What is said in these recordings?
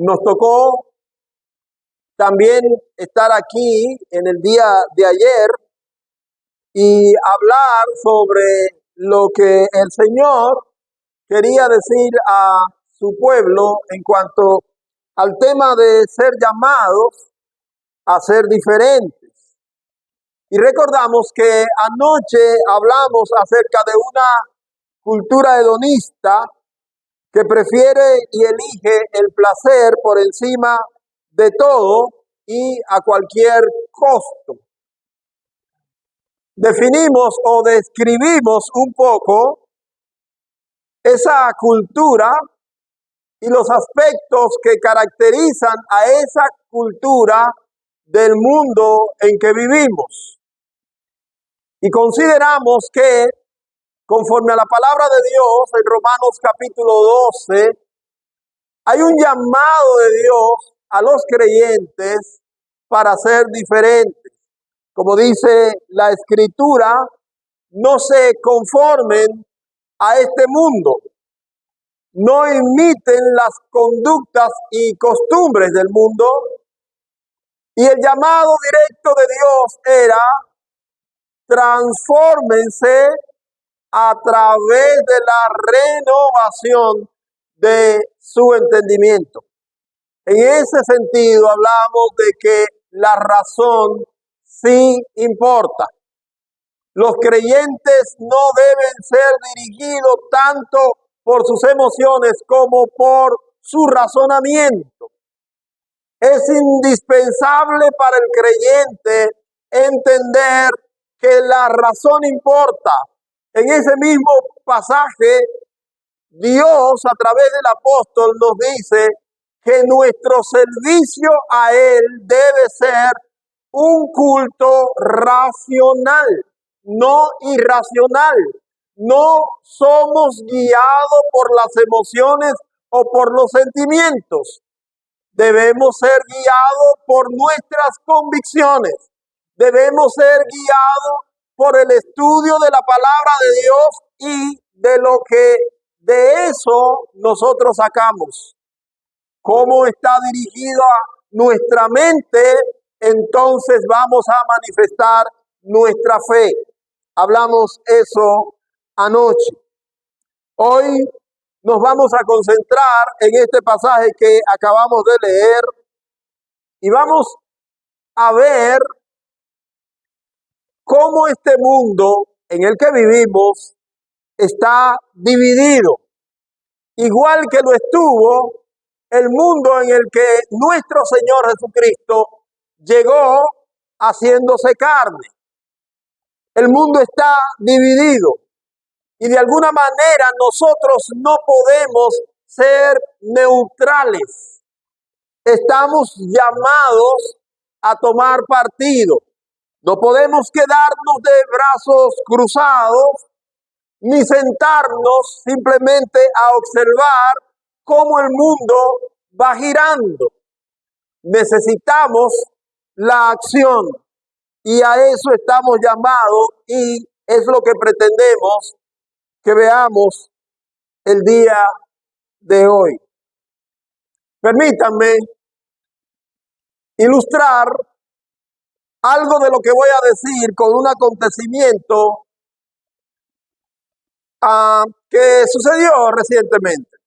Nos tocó también estar aquí en el día de ayer y hablar sobre lo que el Señor quería decir a su pueblo en cuanto al tema de ser llamados a ser diferentes. Y recordamos que anoche hablamos acerca de una cultura hedonista que prefiere y elige el placer por encima de todo y a cualquier costo. Definimos o describimos un poco esa cultura y los aspectos que caracterizan a esa cultura del mundo en que vivimos. Y consideramos que, conforme a la palabra de Dios, en Romanos capítulo 12, hay un llamado de Dios a los creyentes para ser diferentes. Como dice la Escritura, no se conformen a este mundo, no imiten las conductas y costumbres del mundo. Y el llamado directo de Dios era: transfórmense a través de la renovación de su entendimiento. En ese sentido hablamos de que la razón sí importa. Los creyentes no deben ser dirigidos tanto por sus emociones como por su razonamiento. Es indispensable para el creyente entender que la razón importa. En ese mismo pasaje, Dios a través del apóstol nos dice que nuestro servicio a Él debe ser un culto racional, no irracional. No somos guiados por las emociones o por los sentimientos. Debemos ser guiados por nuestras convicciones. Debemos ser guiados por el estudio de la palabra de Dios y de lo que de eso nosotros sacamos. Cómo está dirigida nuestra mente, entonces vamos a manifestar nuestra fe. Hablamos eso anoche. Hoy nos vamos a concentrar en este pasaje que acabamos de leer y vamos a ver cómo este mundo en el que vivimos está dividido, igual que lo estuvo el mundo en el que nuestro Señor Jesucristo llegó haciéndose carne. El mundo está dividido y de alguna manera nosotros no podemos ser neutrales. Estamos llamados a tomar partido. No podemos quedarnos de brazos cruzados ni sentarnos simplemente a observar cómo el mundo va girando. Necesitamos la acción y a eso estamos llamados y es lo que pretendemos que veamos el día de hoy. Permítanme ilustrar algo de lo que voy a decir con un acontecimiento que sucedió recientemente.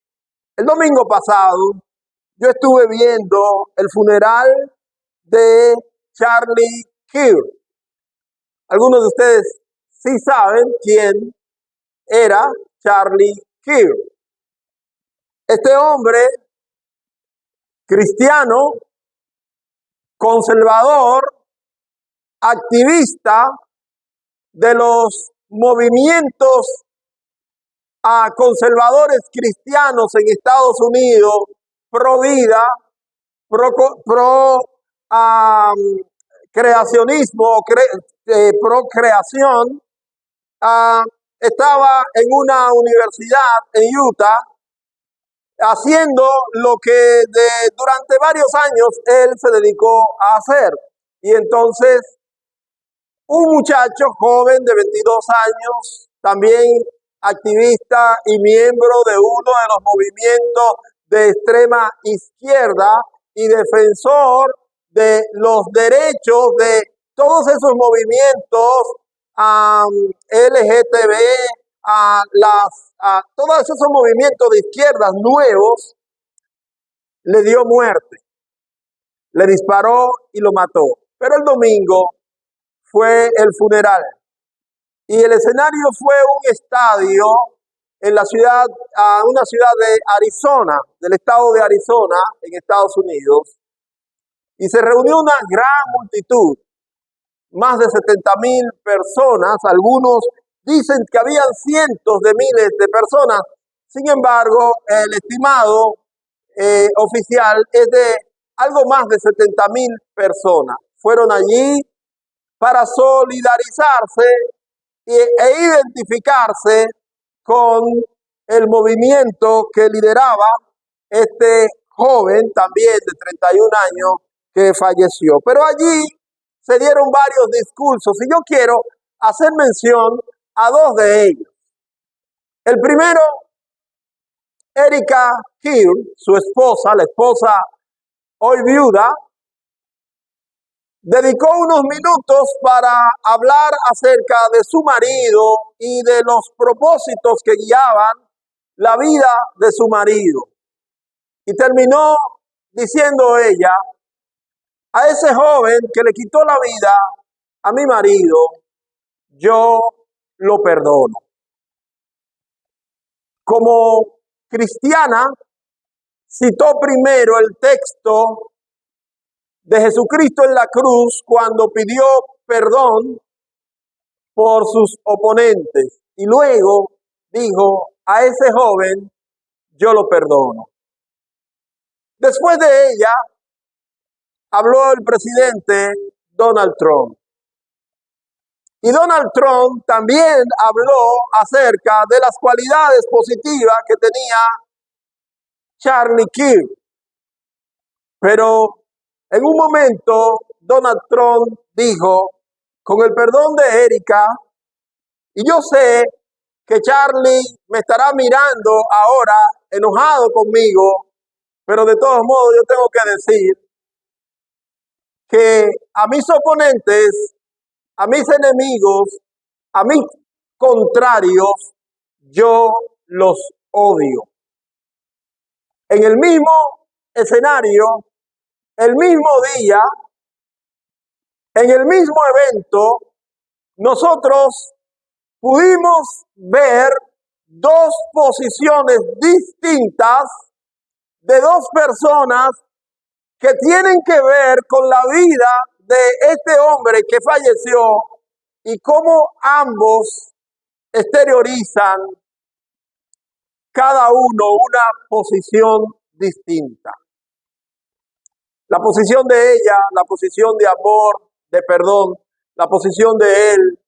El domingo pasado yo estuve viendo el funeral de Charlie Kirk. Algunos de ustedes sí saben quién era Charlie Kirk. Este hombre cristiano, conservador, activista de los movimientos conservadores cristianos en Estados Unidos, pro vida, pro creacionismo, pro creación, estaba en una universidad en Utah haciendo lo que durante varios años él se dedicó a hacer. Y entonces un muchacho joven de 22 años, también activista y miembro de uno de los movimientos de extrema izquierda y defensor de los derechos de todos esos movimientos LGTB, todos esos movimientos de izquierdas nuevos, le dio muerte, le disparó y lo mató. Pero el domingo fue el funeral y el escenario fue un estadio en la ciudad, una ciudad de Arizona, del estado de Arizona, en Estados Unidos, y se reunió una gran multitud, más de 70,000 personas. Algunos dicen que habían cientos de miles de personas. Sin embargo, el estimado oficial es de algo más de 70,000 personas. Fueron allí para solidarizarse e identificarse con el movimiento que lideraba este joven, también de 31 años, que falleció. Pero allí se dieron varios discursos y yo quiero hacer mención a dos de ellos. El primero, Erika Hill, su esposa, la esposa hoy viuda, dedicó unos minutos para hablar acerca de su marido y de los propósitos que guiaban la vida de su marido. Y terminó diciendo ella: a ese joven que le quitó la vida a mi marido, yo lo perdono. Como cristiana, citó primero el texto de Jesucristo en la cruz cuando pidió perdón por sus oponentes y luego dijo: a ese joven yo lo perdono. Después de ella habló el presidente Donald Trump. Y Donald Trump también habló acerca de las cualidades positivas que tenía Charlie Kirk. Pero en un momento Donald Trump dijo: con el perdón de Erika, y yo sé que Charlie me estará mirando ahora enojado conmigo, pero de todos modos yo tengo que decir que a mis oponentes, a mis enemigos, a mis contrarios, yo los odio. En el mismo escenario, el mismo día, en el mismo evento, nosotros pudimos ver dos posiciones distintas de dos personas que tienen que ver con la vida de este hombre que falleció y cómo ambos exteriorizan cada uno una posición distinta. La posición de ella, la posición de amor, de perdón, la posición de él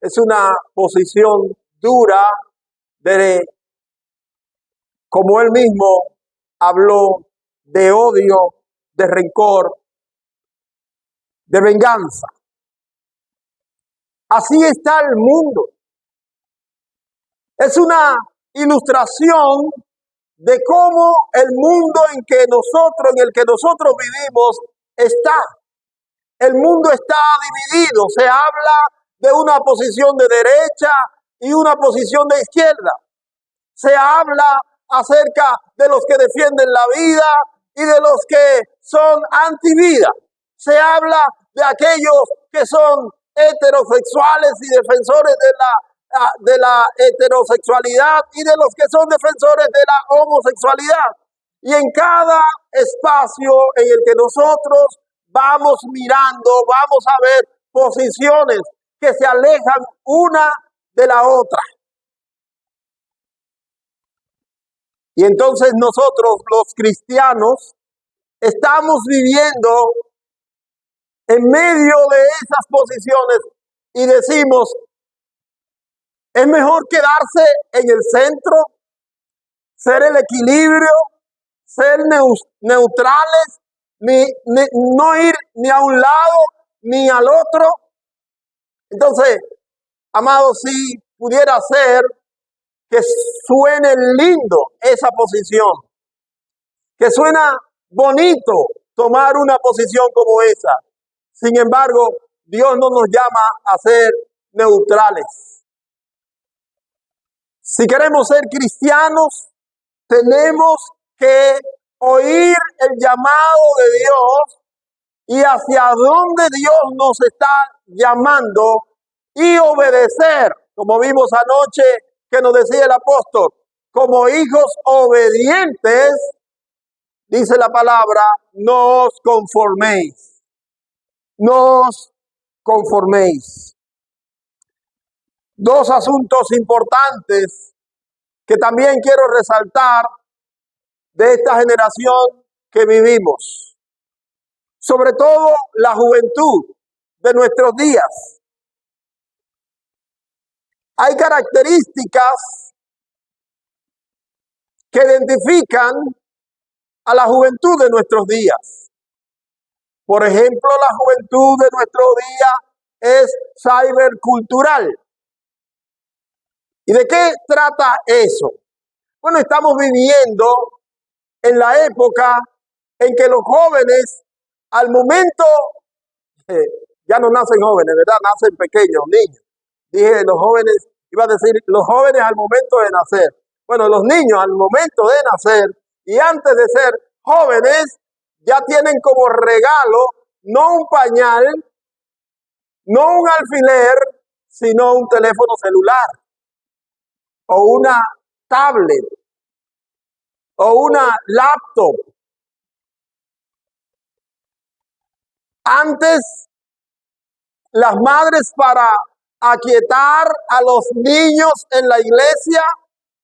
es una posición dura como él mismo habló, de odio, de rencor, de venganza. Así está el mundo. Es una ilustración de cómo el mundo en el que nosotros vivimos está. El mundo está dividido. Se habla de una posición de derecha y una posición de izquierda. Se habla acerca de los que defienden la vida y de los que son antivida. Se habla de aquellos que son heterosexuales y defensores de la heterosexualidad y de los que son defensores de la homosexualidad. Y en cada espacio en el que nosotros vamos mirando, vamos a ver posiciones que se alejan una de la otra. Y entonces nosotros, los cristianos, estamos viviendo en medio de esas posiciones y decimos: es mejor quedarse en el centro, ser el equilibrio, ser neutrales, no ir ni a un lado ni al otro. Entonces, amados, si pudiera ser que suene lindo esa posición, que suena bonito tomar una posición como esa. Sin embargo, Dios no nos llama a ser neutrales. Si queremos ser cristianos, tenemos que oír el llamado de Dios y hacia dónde Dios nos está llamando y obedecer, como vimos anoche que nos decía el apóstol, como hijos obedientes, dice la palabra, no os conforméis, no os conforméis. Dos asuntos importantes que también quiero resaltar de esta generación que vivimos, sobre todo la juventud de nuestros días. Hay características que identifican a la juventud de nuestros días. Por ejemplo, la juventud de nuestro día es cibercultural. ¿Y de qué trata eso? Bueno, estamos viviendo en la época en que los jóvenes, al momento, ya no nacen jóvenes, ¿verdad? Nacen pequeños, niños. Dije los jóvenes, iba a decir los jóvenes al momento de nacer. Bueno, los niños al momento de nacer y antes de ser jóvenes ya tienen como regalo no un pañal, no un alfiler, sino un teléfono celular o una tablet o una laptop. Antes, las madres para aquietar a los niños en la iglesia,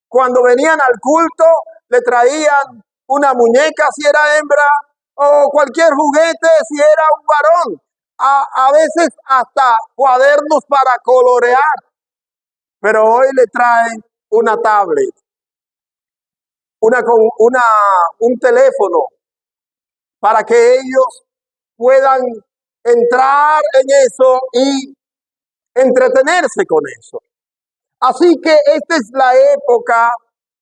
cuando venían al culto, le traían una muñeca si era hembra o cualquier juguete si era un varón. A veces hasta cuadernos para colorear. Pero hoy le traen una tablet, un teléfono para que ellos puedan entrar en eso y entretenerse con eso. Así que esta es la época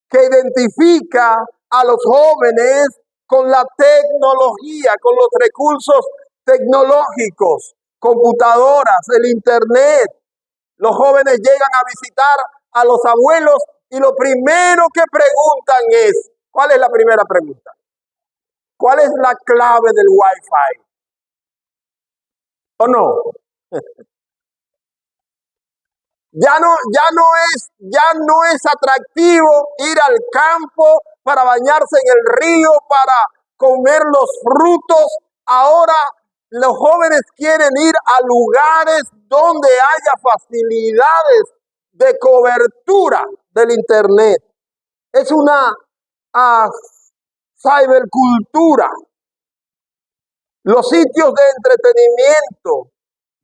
que identifica a los jóvenes con la tecnología, con los recursos tecnológicos, computadoras, el internet. Los jóvenes llegan a visitar a los abuelos y lo primero que preguntan es, ¿cuál es la primera pregunta? ¿Cuál es la clave del Wi-Fi? ¿O no? Ya no es atractivo ir al campo para bañarse en el río, para comer los frutos. Ahora los jóvenes quieren ir a lugares donde haya facilidades de cobertura del internet. Es una cibercultura. Los sitios de entretenimiento,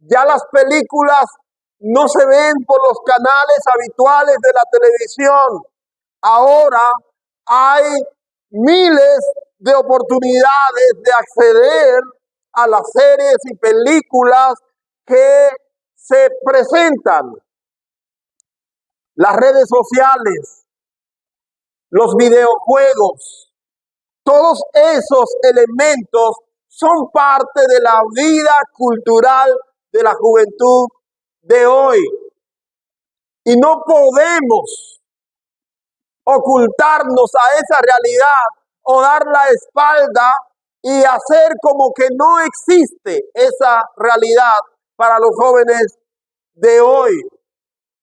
ya las películas no se ven por los canales habituales de la televisión. Ahora hay miles de oportunidades de acceder a las series y películas que se presentan. Las redes sociales, los videojuegos, todos esos elementos son parte de la vida cultural de la juventud de hoy. Y no podemos ocultarnos a esa realidad o dar la espalda y hacer como que no existe esa realidad para los jóvenes de hoy.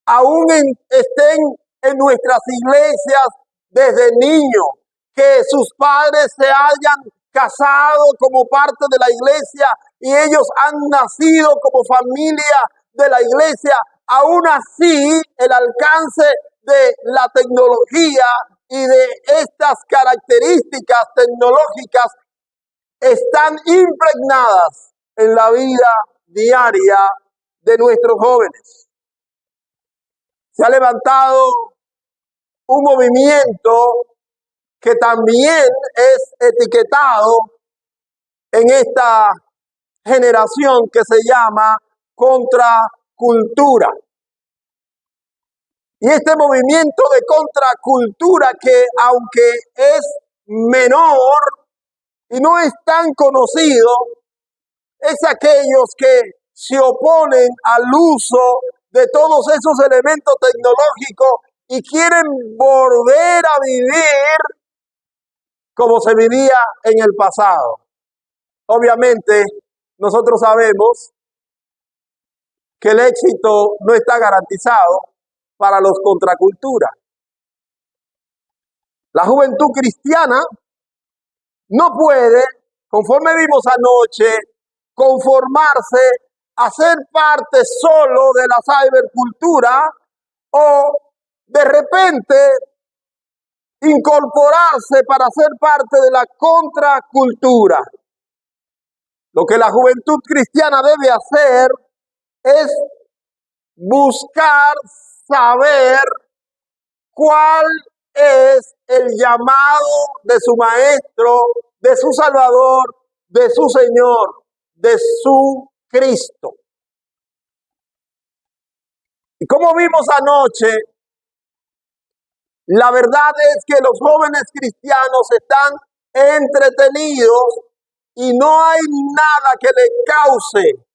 Aún estén en nuestras iglesias desde niños, que sus padres se hayan casado como parte de la iglesia y ellos han nacido como familia de la iglesia. Aún así, el alcance de la tecnología y de estas características tecnológicas están impregnadas en la vida diaria de nuestros jóvenes. Se ha levantado un movimiento que también es etiquetado en esta generación que se llama contracultura. Y este movimiento de contracultura que aunque es menor y no es tan conocido es aquellos que se oponen al uso de todos esos elementos tecnológicos y quieren volver a vivir como se vivía en el pasado. Obviamente, nosotros sabemos que el éxito no está garantizado para los contracultura. La juventud cristiana no puede, conforme vimos anoche, conformarse a ser parte solo de la cibercultura o de repente incorporarse para ser parte de la contracultura. Lo que la juventud cristiana debe hacer es buscar saber cuál es el llamado de su maestro, de su Salvador, de su Señor, de su Cristo. Y como vimos anoche, la verdad es que los jóvenes cristianos están entretenidos y no hay nada que les cause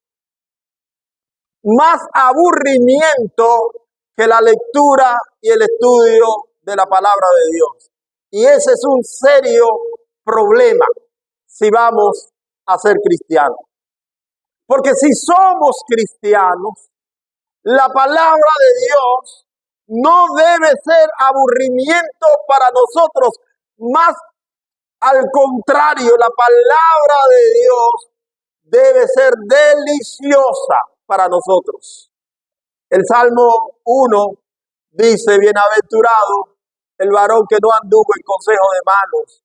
más aburrimiento que la lectura y el estudio de la palabra de Dios. Y ese es un serio problema si vamos a ser cristianos. Porque si somos cristianos, la palabra de Dios no debe ser aburrimiento para nosotros, más al contrario, la palabra de Dios debe ser deliciosa para nosotros. El Salmo 1 dice: bienaventurado el varón que no anduvo en consejo de malos,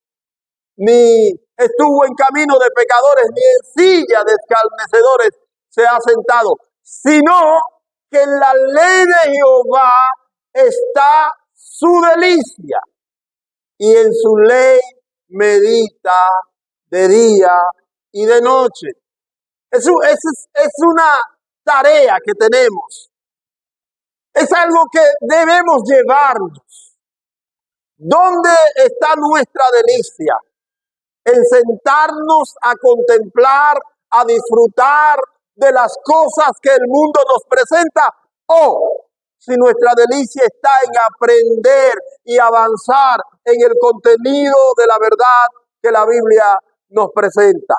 ni estuvo en camino de pecadores, ni en silla de escarnecedores se ha sentado, sino que en la ley de Jehová está su delicia, y en su ley medita de día y de noche. Es una tarea que tenemos. Es algo que debemos llevarnos. ¿Dónde está nuestra delicia? En sentarnos a contemplar, a disfrutar de las cosas que el mundo nos presenta, o si nuestra delicia está en aprender y avanzar en el contenido de la verdad que la Biblia nos presenta.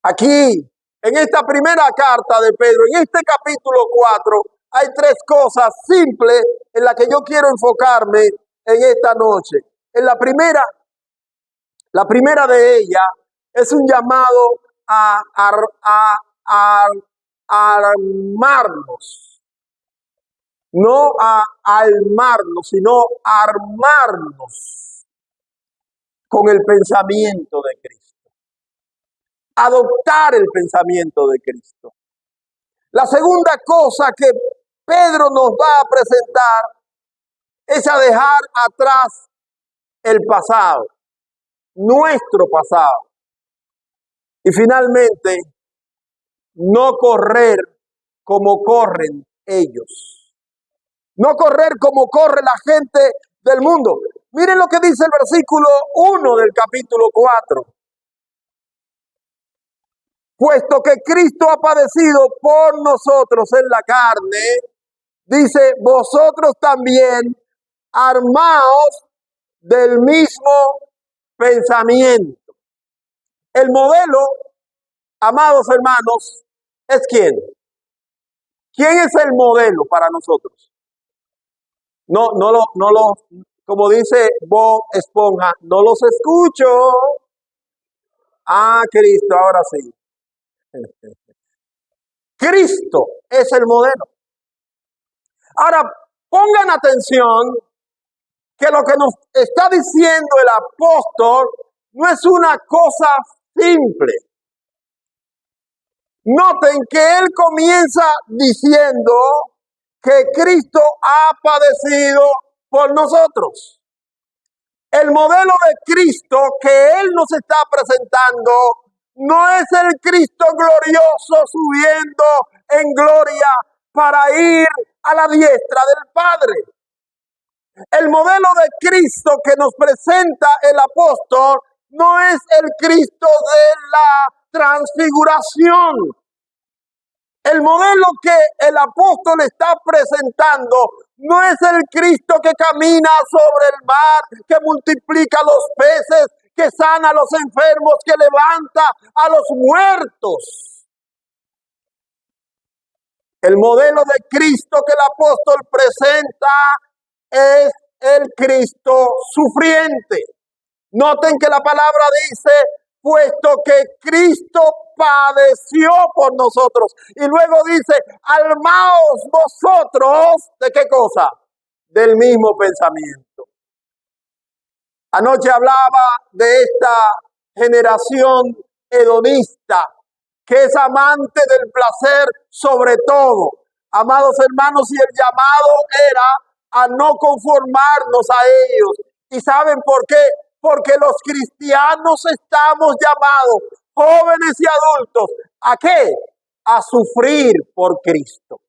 Aquí, en esta primera carta de Pedro, en este capítulo 4, hay tres cosas simples en las que yo quiero enfocarme en esta noche. En la primera de ellas es un llamado a armarnos. No a armarnos, sino a armarnos con el pensamiento de Cristo. Adoptar el pensamiento de Cristo. La segunda cosa que Pedro nos va a presentar es a dejar atrás el pasado, nuestro pasado. Y finalmente, no correr como corren ellos. No correr como corre la gente del mundo. Miren lo que dice el versículo 1 del capítulo 4. Puesto que Cristo ha padecido por nosotros en la carne, dice: vosotros también armaos del mismo pensamiento. El modelo, amados hermanos, ¿es quién? ¿Quién es el modelo para nosotros? No, como dice Bob Esponja, no los escucho. Ah, Cristo, ahora sí. Cristo es el modelo. Ahora, pongan atención que lo que nos está diciendo el apóstol no es una cosa simple. Noten que él comienza diciendo que Cristo ha padecido por nosotros. El modelo de Cristo que él nos está presentando no es el Cristo glorioso subiendo en gloria para ir a la diestra del Padre. El modelo de Cristo que nos presenta el apóstol no es el Cristo de la transfiguración. El modelo que el apóstol está presentando no es el Cristo que camina sobre el mar, que multiplica los peces, que sana a los enfermos, que levanta a los muertos. El modelo de Cristo que el apóstol presenta es el Cristo sufriente. Noten que la palabra dice, puesto que Cristo padeció por nosotros. Y luego dice, armaos vosotros, ¿de qué cosa? Del mismo pensamiento. Anoche hablaba de esta generación hedonista, que es amante del placer sobre todo. Amados hermanos, y el llamado era a no conformarnos a ellos. ¿Y saben por qué? Porque los cristianos estamos llamados, jóvenes y adultos, ¿a qué? A sufrir por Cristo.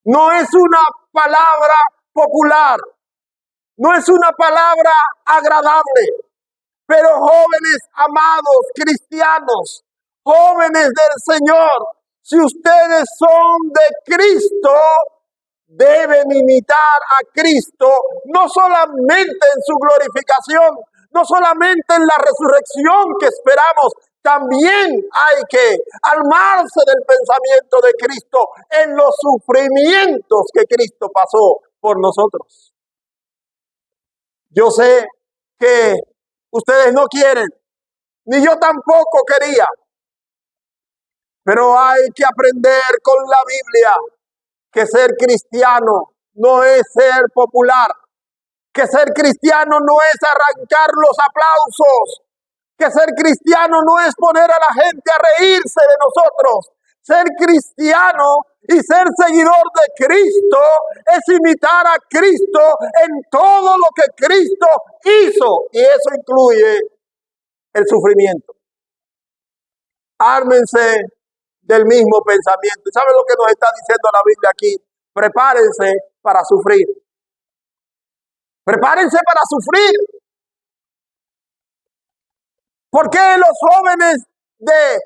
No es una palabra popular, no es una palabra agradable, pero jóvenes amados cristianos, jóvenes del Señor, si ustedes son de Cristo, deben imitar a Cristo, no solamente en su glorificación, no solamente en la resurrección que esperamos, también hay que armarse del pensamiento de Cristo en los sufrimientos que Cristo pasó por nosotros. Yo sé que ustedes no quieren, ni yo tampoco quería, pero hay que aprender con la Biblia que ser cristiano no es ser popular, que ser cristiano no es arrancar los aplausos, que ser cristiano no es poner a la gente a reírse de nosotros. Ser cristiano y ser seguidor de Cristo es imitar a Cristo en todo lo que Cristo hizo, y eso incluye el sufrimiento. Ármense del mismo pensamiento. ¿Saben lo que nos está diciendo la Biblia aquí? Prepárense para sufrir. Prepárense para sufrir. ¿Por qué los jóvenes de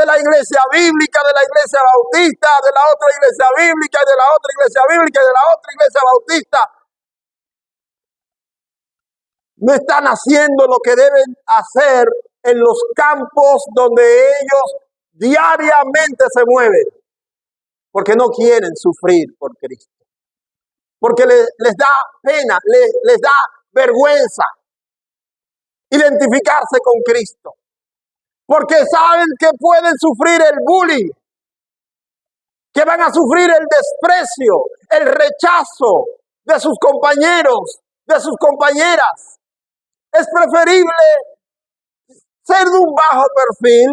la iglesia bíblica, de la iglesia bautista, de la otra iglesia bíblica, de la otra iglesia bíblica, de la otra iglesia bautista, no están haciendo lo que deben hacer en los campos donde ellos diariamente se mueven? Porque no quieren sufrir por Cristo. Porque les da pena, les da vergüenza identificarse con Cristo. Porque saben que pueden sufrir el bullying, que van a sufrir el desprecio, el rechazo de sus compañeros, de sus compañeras. Es preferible ser de un bajo perfil.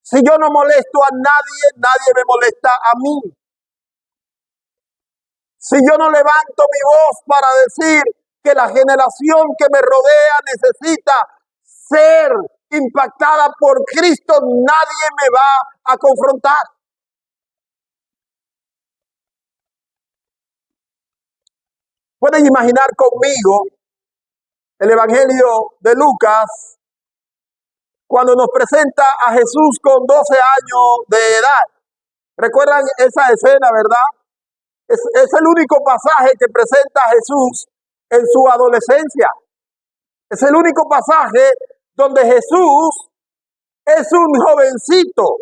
Si yo no molesto a nadie, nadie me molesta a mí. Si yo no levanto mi voz para decir que la generación que me rodea necesita ser impactada por Cristo, nadie me va a confrontar. Pueden imaginar conmigo el Evangelio de Lucas, cuando nos presenta a Jesús con 12 años de edad. ¿Recuerdan esa escena, verdad? Es el único pasaje que presenta a Jesús en su adolescencia. Es el único pasaje donde Jesús es un jovencito.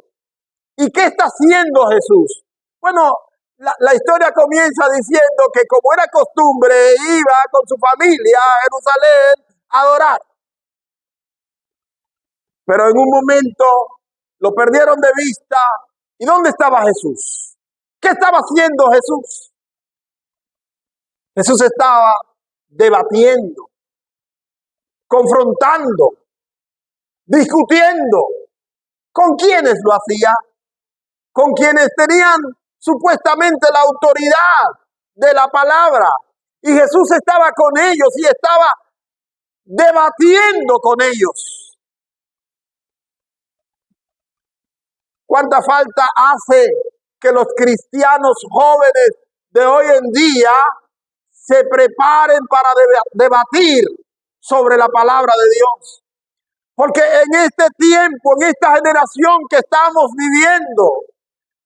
¿Y qué está haciendo Jesús? Bueno, la historia comienza diciendo que, como era costumbre, iba con su familia a Jerusalén a adorar. Pero en un momento lo perdieron de vista. ¿Y dónde estaba Jesús? ¿Qué estaba haciendo Jesús? Jesús estaba debatiendo, confrontando, discutiendo. ¿Con quiénes lo hacía? Con quienes tenían supuestamente la autoridad de la palabra. Y Jesús estaba con ellos y estaba debatiendo con ellos. ¿Cuánta falta hace que los cristianos jóvenes de hoy en día se preparen para debatir sobre la palabra de Dios. Porque en este tiempo, en esta generación que estamos viviendo,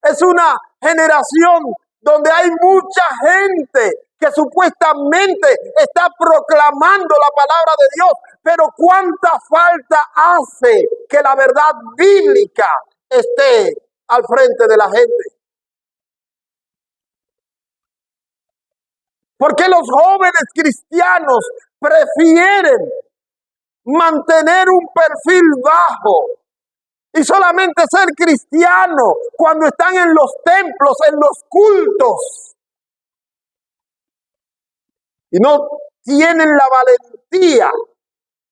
es una generación donde hay mucha gente que supuestamente está proclamando la palabra de Dios, pero cuánta falta hace que la verdad bíblica esté al frente de la gente. ¿Por qué los jóvenes cristianos prefieren mantener un perfil bajo y solamente ser cristiano cuando están en los templos, en los cultos, y no tienen la valentía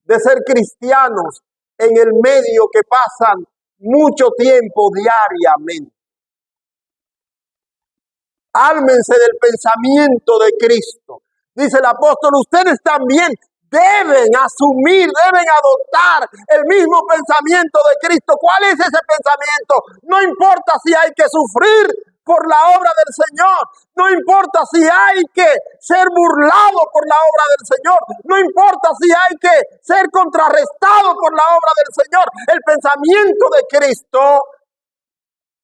de ser cristianos en el medio que pasan mucho tiempo diariamente? Ármense del pensamiento de Cristo. Dice el apóstol, ustedes también deben asumir, deben adoptar el mismo pensamiento de Cristo. ¿Cuál es ese pensamiento? No importa si hay que sufrir por la obra del Señor, no importa si hay que ser burlado por la obra del Señor, no importa si hay que ser contrarrestado por la obra del Señor. El pensamiento de Cristo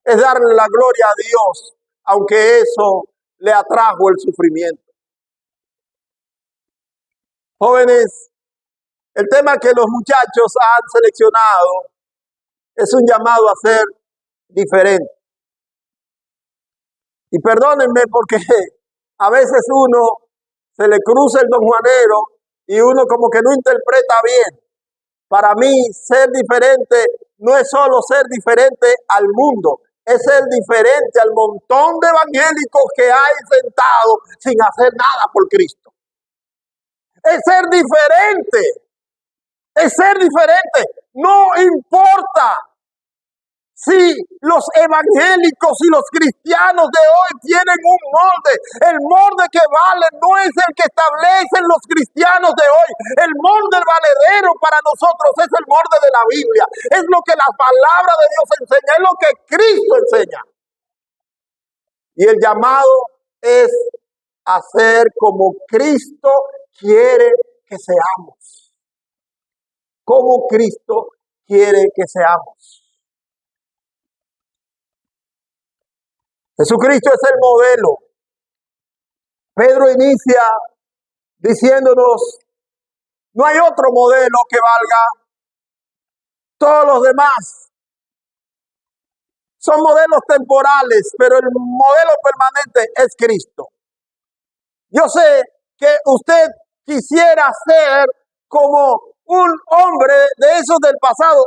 es darle la gloria a Dios, aunque eso le atrajo el sufrimiento. Jóvenes, el tema que los muchachos han seleccionado es un llamado a ser diferente. Y perdónenme porque a veces uno se le cruza el don Juanero y uno como que no interpreta bien. Para mí, ser diferente no es solo ser diferente al mundo, es ser diferente al montón de evangélicos que hay sentados sin hacer nada por Cristo. Es ser diferente. Es ser diferente. No importa si los evangélicos y los cristianos de hoy tienen un molde. El molde que vale no es el que establecen los cristianos de hoy. El molde valedero para nosotros es el molde de la Biblia. Es lo que la palabra de Dios enseña, es lo que Cristo enseña. Y el llamado es hacer como Cristo quiere que seamos. Como Cristo quiere que seamos. Jesucristo es el modelo. Pedro inicia diciéndonos, no hay otro modelo que valga. Todos los demás son modelos temporales, pero el modelo permanente es Cristo. Yo sé que usted quisiera ser como un hombre de esos del pasado.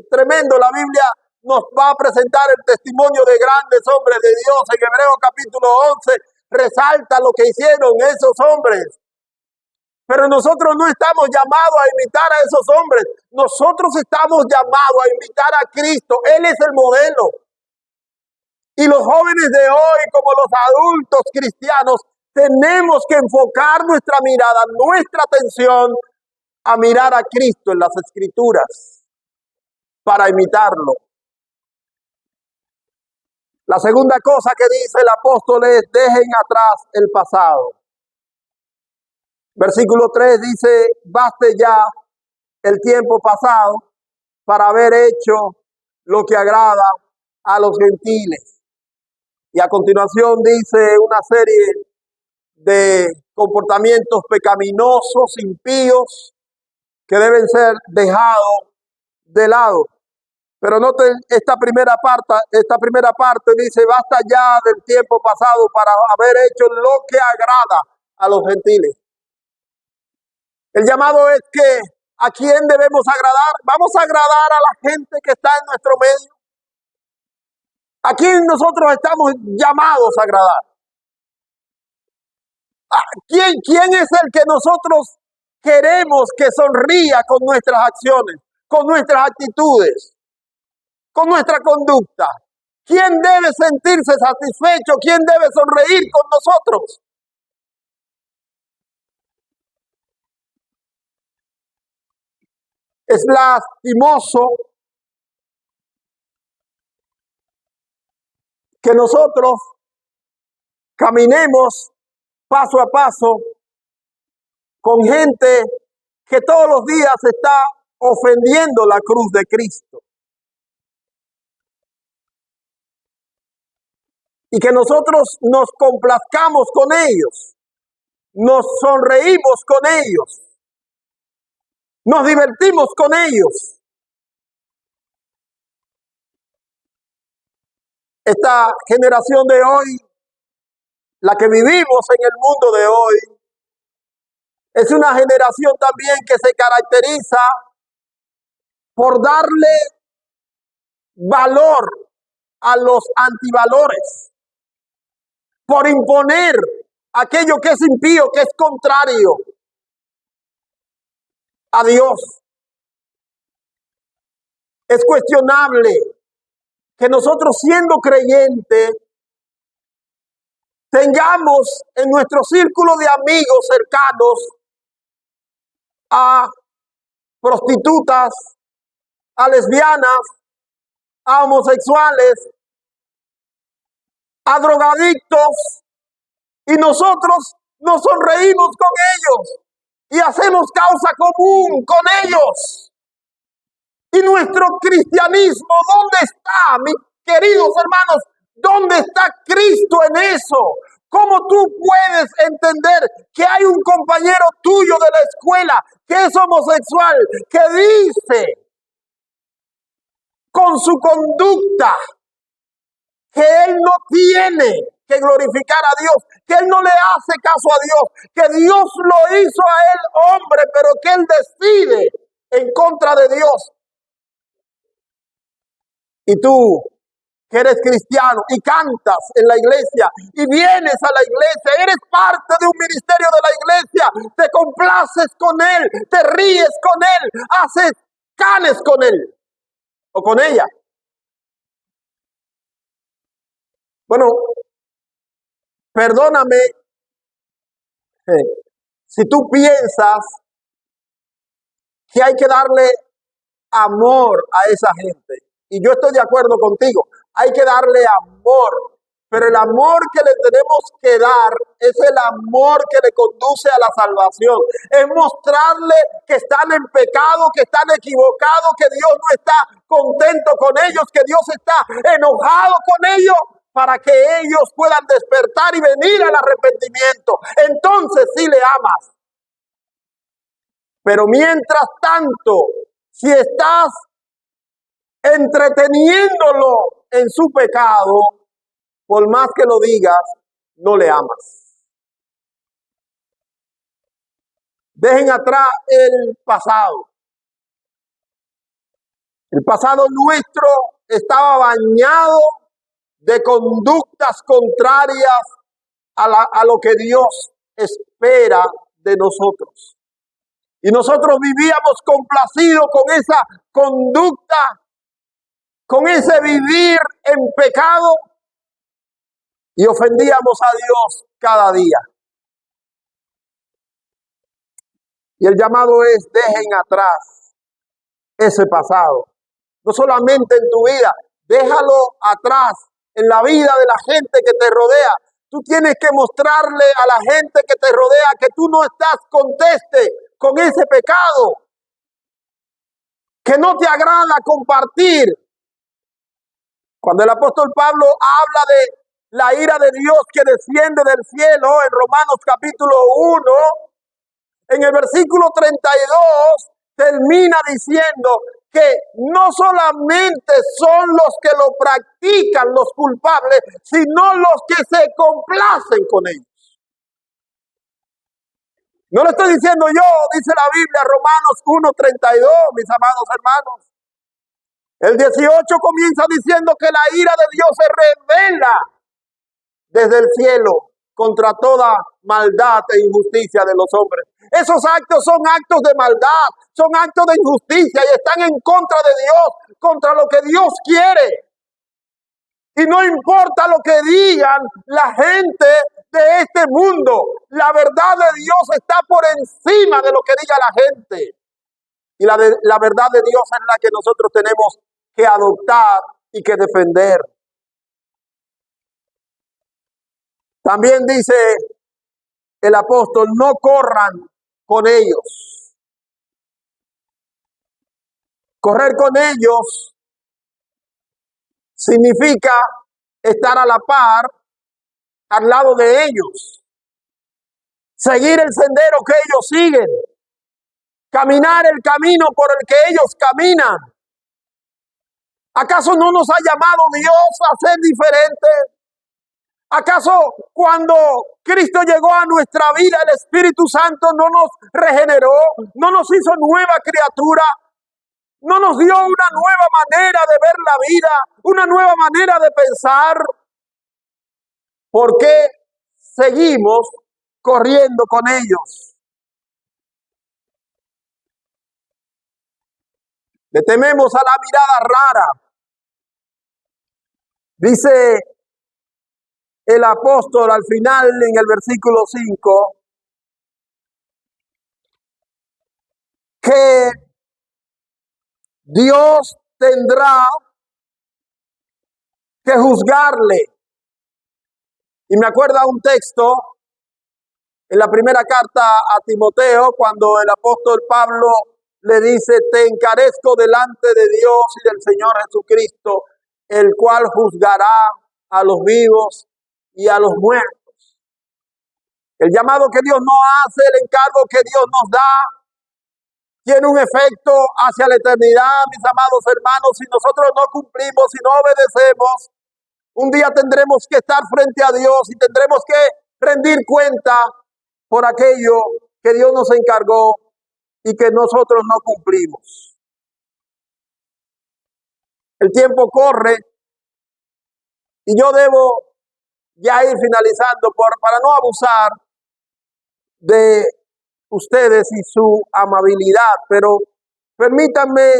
Tremendo, la Biblia nos va a presentar el testimonio de grandes hombres de Dios. En Hebreos capítulo 11 resalta lo que hicieron esos hombres. Pero nosotros no estamos llamados a imitar a esos hombres. Nosotros estamos llamados a imitar a Cristo. Él es el modelo. Y los jóvenes de hoy, como los adultos cristianos, tenemos que enfocar nuestra mirada, nuestra atención a mirar a Cristo en las Escrituras para imitarlo. La segunda cosa que dice el apóstol es, dejen atrás el pasado. Versículo 3 dice, baste ya el tiempo pasado para haber hecho lo que agrada a los gentiles. Y a continuación dice una serie de comportamientos pecaminosos, impíos, que deben ser dejados de lado. Pero noten esta primera parte dice, basta ya del tiempo pasado para haber hecho lo que agrada a los gentiles. El llamado es que, ¿a quién debemos agradar? Vamos a agradar a la gente que está en nuestro medio. ¿A quién nosotros estamos llamados a agradar? ¿Quién es el que nosotros queremos que sonría con nuestras acciones, con nuestras actitudes, con nuestra conducta? ¿Quién debe sentirse satisfecho? ¿Quién debe sonreír con nosotros? Es lastimoso que nosotros caminemos paso a paso con gente que todos los días está ofendiendo la cruz de Cristo. Y que nosotros nos complazcamos con ellos, nos sonreímos con ellos, nos divertimos con ellos. Esta generación de hoy, la que vivimos en el mundo de hoy, es una generación también que se caracteriza por darle valor a los antivalores, por imponer aquello que es impío, que es contrario a Dios. Es cuestionable que nosotros, siendo creyentes, tengamos en nuestro círculo de amigos cercanos a prostitutas, a lesbianas, a homosexuales, a drogadictos, y nosotros nos sonreímos con ellos y hacemos causa común con ellos. Y nuestro cristianismo, ¿dónde está, mis queridos hermanos? ¿Dónde está Cristo en eso? ¿Cómo tú puedes entender que hay un compañero tuyo de la escuela que es homosexual, que dice con su conducta que él no tiene que glorificar a Dios, que él no le hace caso a Dios, que Dios lo hizo a él hombre, pero que él decide en contra de Dios? Y tú, que eres cristiano y cantas en la iglesia y vienes a la iglesia, eres parte de un ministerio de la iglesia, te complaces con él, te ríes con él, haces canes con él o con ella. Bueno, perdóname si tú piensas que hay que darle amor a esa gente. Y yo estoy de acuerdo contigo, hay que darle amor, pero el amor que le tenemos que dar es el amor que le conduce a la salvación. Es mostrarle que están en pecado, que están equivocados, que Dios no está contento con ellos, que Dios está enojado con ellos, para que ellos puedan despertar y venir al arrepentimiento. Entonces sí le amas. Pero mientras tanto, si estás entreteniéndolo en su pecado, por más que lo digas, no le amas. Dejen atrás el pasado. El pasado nuestro estaba bañado de conductas contrarias a lo que Dios espera de nosotros. Y nosotros vivíamos complacidos con esa conducta, con ese vivir en pecado, y ofendíamos a Dios cada día. Y el llamado es: dejen atrás ese pasado. No solamente en tu vida, déjalo atrás en la vida de la gente que te rodea. Tú tienes que mostrarle a la gente que te rodea que tú no estás conteste con ese pecado, que no te agrada compartir. Cuando el apóstol Pablo habla de la ira de Dios que desciende del cielo en Romanos capítulo 1, en el versículo 32 termina diciendo que no solamente son los que lo practican los culpables, sino los que se complacen con ellos. No lo estoy diciendo yo, dice la Biblia, Romanos 1:32, mis amados hermanos. El 18 comienza diciendo que la ira de Dios se revela desde el cielo contra toda maldad e injusticia de los hombres. Esos actos son actos de maldad, son actos de injusticia y están en contra de Dios, contra lo que Dios quiere. Y no importa lo que digan la gente de este mundo, la verdad de Dios está por encima de lo que diga la gente. Y la verdad de Dios es la que nosotros tenemos que adoptar y que defender. También dice el apóstol: no corran con ellos. Correr con ellos significa estar a la par, al lado de ellos, seguir el sendero que ellos siguen, caminar el camino por el que ellos caminan. ¿Acaso no nos ha llamado Dios a ser diferentes? ¿Acaso cuando Cristo llegó a nuestra vida, el Espíritu Santo no nos regeneró, no nos hizo nueva criatura, no nos dio una nueva manera de ver la vida, una nueva manera de pensar? ¿Por qué seguimos corriendo con ellos? Le tememos a la mirada rara. Dice el apóstol al final en el versículo 5 que Dios tendrá que juzgarle. Y me acuerda un texto en la primera carta a Timoteo, cuando el apóstol Pablo le dice: te encarezco delante de Dios y del Señor Jesucristo, el cual juzgará a los vivos y a los muertos. El llamado que Dios nos hace, el encargo que Dios nos da, tiene un efecto hacia la eternidad, mis amados hermanos. Si nosotros no cumplimos, si no obedecemos, un día tendremos que estar frente a Dios y tendremos que rendir cuenta por aquello que Dios nos encargó y que nosotros no cumplimos. El tiempo corre y yo debo ya ir finalizando para no abusar de ustedes y su amabilidad, pero permítanme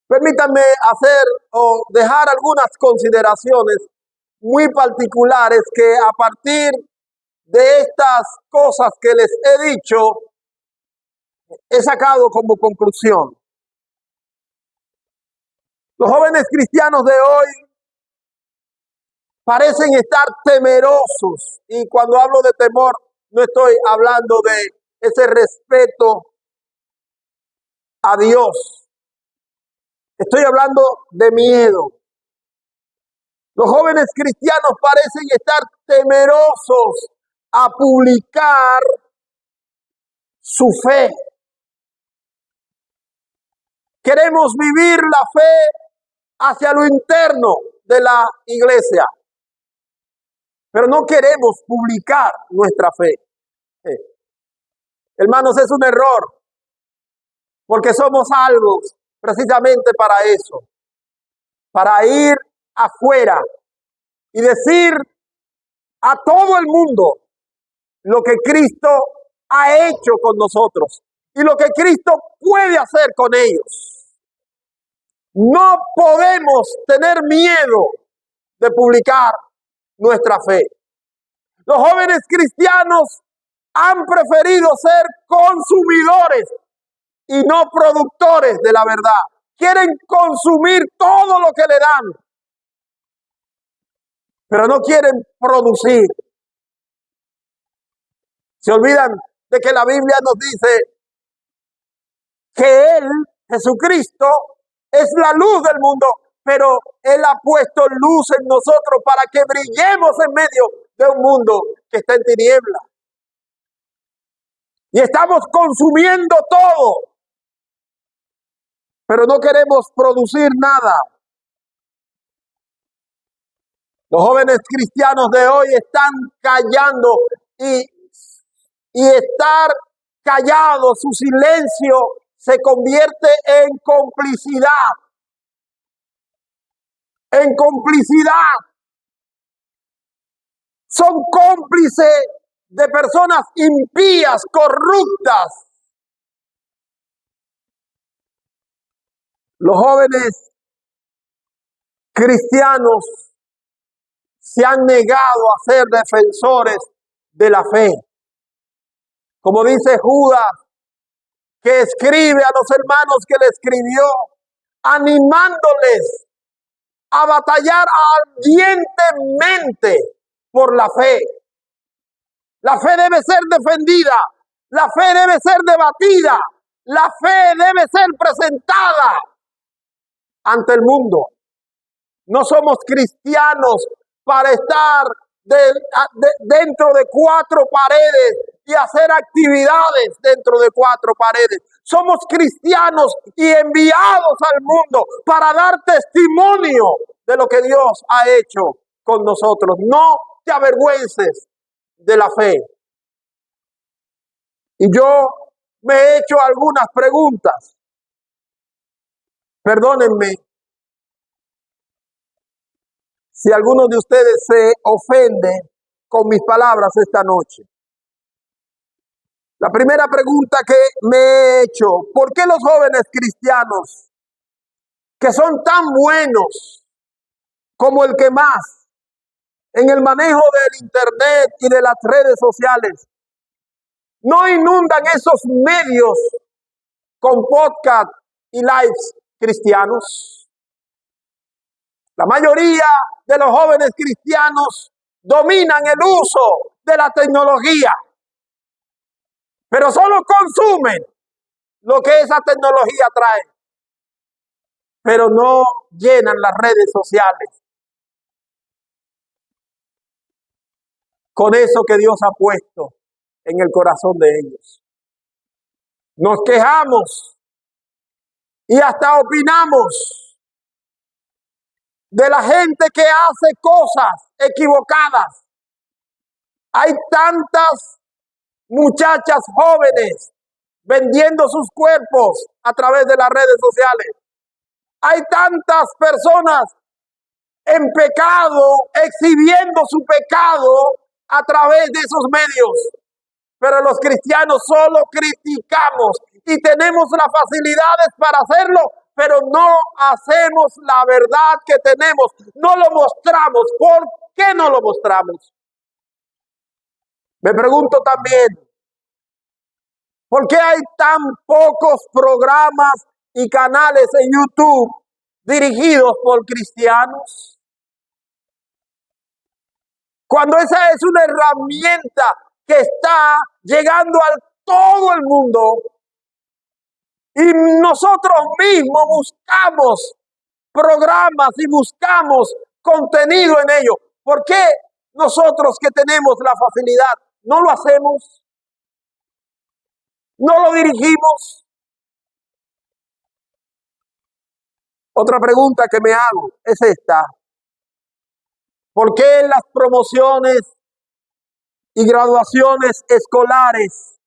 hacer o dejar algunas consideraciones muy particulares que a partir de estas cosas que les he dicho he sacado como conclusión. Los jóvenes cristianos de hoy parecen estar temerosos, y cuando hablo de temor no estoy hablando de ese respeto a Dios, estoy hablando de miedo. Los jóvenes cristianos parecen estar temerosos a publicar su fe. Queremos vivir la fe hacia lo interno de la iglesia, pero no queremos publicar nuestra fe. Hermanos, es un error, porque somos salvos precisamente para eso, para ir afuera y decir a todo el mundo lo que Cristo ha hecho con nosotros y lo que Cristo puede hacer con ellos. No podemos tener miedo de publicar nuestra fe. Los jóvenes cristianos han preferido ser consumidores y no productores de la verdad. Quieren consumir todo lo que le dan, pero no quieren producir. Se olvidan de que la Biblia nos dice que Él, Jesucristo, es la luz del mundo, pero Él ha puesto luz en nosotros para que brillemos en medio de un mundo que está en tinieblas. Y estamos consumiendo todo, pero no queremos producir nada. Los jóvenes cristianos de hoy están callando y estar callados, su silencio se convierte en complicidad. En complicidad. Son cómplices de personas impías, corruptas. Los jóvenes cristianos se han negado a ser defensores de la fe. Como dice Judas, que escribe a los hermanos que le escribió, animándoles a batallar ardientemente por la fe. La fe debe ser defendida, la fe debe ser debatida, La fe debe ser presentada ante el mundo. No somos cristianos para estar dentro de cuatro paredes y hacer actividades dentro de cuatro paredes. Somos cristianos y enviados al mundo para dar testimonio de lo que Dios ha hecho con nosotros. No te avergüences de la fe. Y yo me he hecho algunas preguntas. Perdónenme si alguno de ustedes se ofende con mis palabras esta noche. La primera pregunta que me he hecho: ¿por qué los jóvenes cristianos, que son tan buenos como el que más en el manejo del internet y de las redes sociales, no inundan esos medios con podcast y lives cristianos? La mayoría de los jóvenes cristianos dominan el uso de la tecnología, pero solo consumen lo que esa tecnología trae, pero no llenan las redes sociales con eso que Dios ha puesto en el corazón de ellos. Nos quejamos y hasta opinamos de la gente que hace cosas equivocadas. Hay tantas muchachas jóvenes vendiendo sus cuerpos a través de las redes sociales. Hay tantas personas en pecado, exhibiendo su pecado a través de esos medios. Pero los cristianos solo criticamos y tenemos las facilidades para hacerlo, pero no hacemos la verdad que tenemos, no lo mostramos. ¿Por qué no lo mostramos? Me pregunto también, ¿por qué hay tan pocos programas y canales en YouTube dirigidos por cristianos? Cuando esa es una herramienta que está llegando a todo el mundo y nosotros mismos buscamos programas y buscamos contenido en ellos. ¿Por qué nosotros que tenemos la facilidad no lo hacemos? ¿No lo dirigimos? Otra pregunta que me hago es esta: ¿por qué en las promociones y graduaciones escolares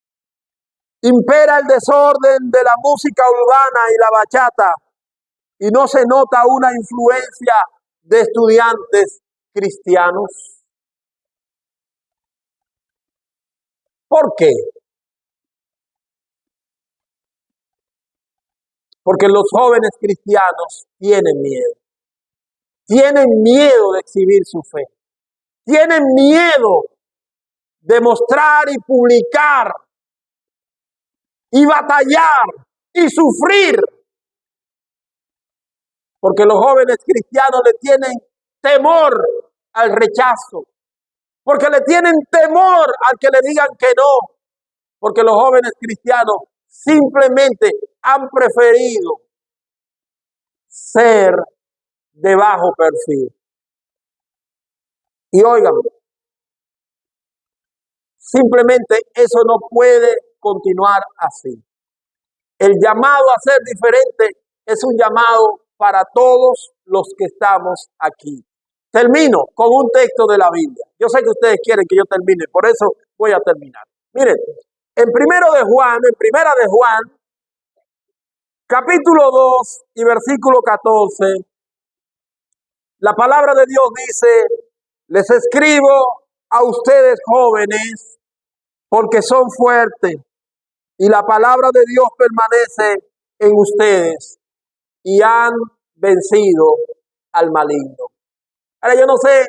impera el desorden de la música urbana y la bachata y no se nota una influencia de estudiantes cristianos? ¿Por qué? Porque los jóvenes cristianos tienen miedo. Tienen miedo de exhibir su fe. Tienen miedo de mostrar y publicar y batallar y sufrir. Porque los jóvenes cristianos le tienen temor al rechazo. Porque le tienen temor al que le digan que no. Porque los jóvenes cristianos simplemente han preferido ser de bajo perfil. Y oigan, simplemente eso no puede continuar así. El llamado a ser diferente es un llamado para todos los que estamos aquí. Termino con un texto de la Biblia. Yo sé que ustedes quieren que yo termine, por eso voy a terminar. Miren, en primera de Juan, capítulo 2 y versículo 14, la palabra de Dios dice: les escribo a ustedes jóvenes porque son fuertes y la palabra de Dios permanece en ustedes y han vencido al maligno. Ahora yo no sé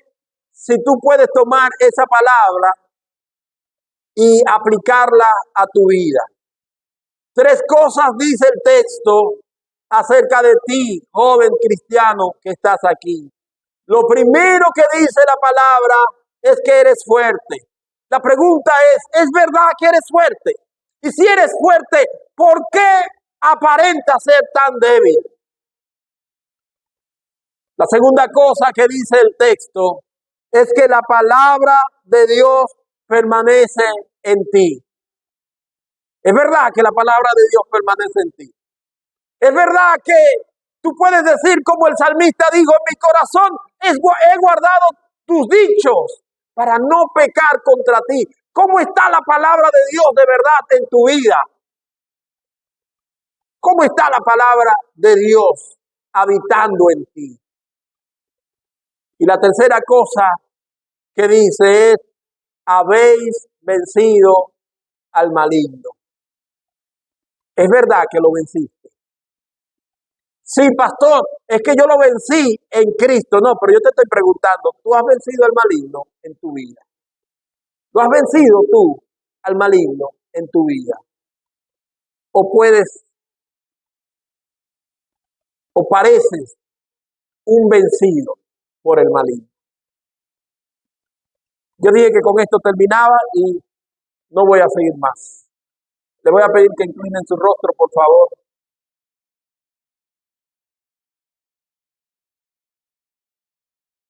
si tú puedes tomar esa palabra y aplicarla a tu vida. 3 cosas dice el texto acerca de ti, joven cristiano que estás aquí. Lo primero que dice la palabra es que eres fuerte. La pregunta es verdad que eres fuerte? Y si eres fuerte, ¿por qué aparenta ser tan débil? La segunda cosa que dice el texto es que la palabra de Dios permanece en ti. Es verdad que la palabra de Dios permanece en ti. Es verdad que tú puedes decir como el salmista dijo, en mi corazón he guardado tus dichos para no pecar contra ti. ¿Cómo está la palabra de Dios de verdad en tu vida? ¿Cómo está la palabra de Dios habitando en ti? Y la tercera cosa que dice es, habéis vencido al maligno. Es verdad que lo venciste. Sí, pastor, es que yo lo vencí en Cristo. No, pero yo te estoy preguntando, ¿tú has vencido al maligno en tu vida? ¿Lo has vencido tú al maligno en tu vida? ¿O puedes, o pareces un vencido por el maligno? Yo dije que con esto terminaba y no voy a seguir más. Le voy a pedir que inclinen su rostro, por favor.